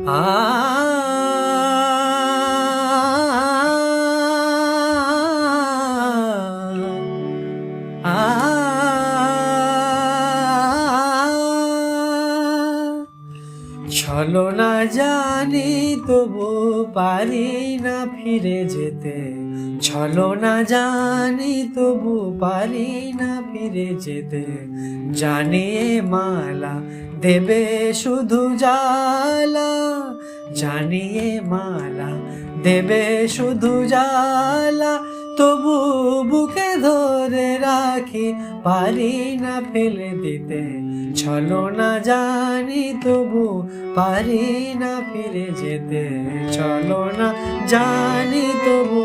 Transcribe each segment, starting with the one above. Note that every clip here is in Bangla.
আ ছলনা জানি তবু পারি না ফিরে যেতে, ছলনা জানি তবু পারি না ফিরে যেতে। জানি এ মালা দেবে শুধু জ্বালা, জানি এ মালা দেবে শুধু জ্বালা, তবু বুকে ধরে রাখি পারি না ফেলে দিতে। ছলনা জানি তবু পারি না ফিরে যেতে, ছলনা জানি তবু।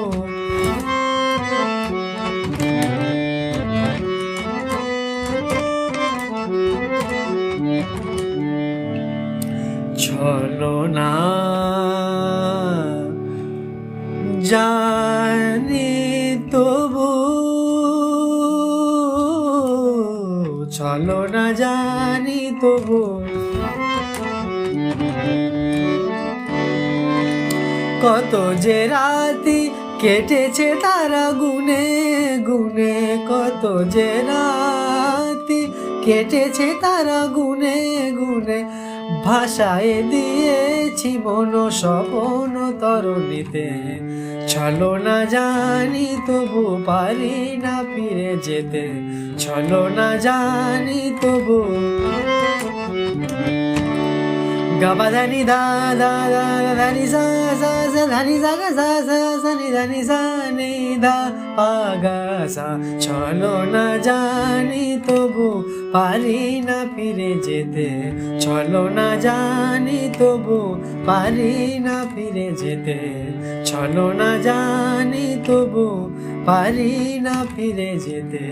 ছলনা জানি তবু, ছলনা জানি তবু। কত যে রাতি কেটেছে তারা গুনে গুনে, কত যে রাতি কেটেছে তারা গুনে গুনে। ভাষায় দিয়েছি মন স্বপন তরণীতে, ছলনা জানি তবু পারি না ফিরে যেতে, ছলনা জানি তবু। গাবা ধানি দা দা দা ধানি সা সা সা ধানি সা গা সা সা সা নি ধানি সা নি ধা পা গা সা। ছলনা জানি তবু পারি না ফিরে যেতে, ছলনা জানি তবু পারি না ফিরে যেতে, ছলনা জানি তবু পারি না ফিরে যেতে।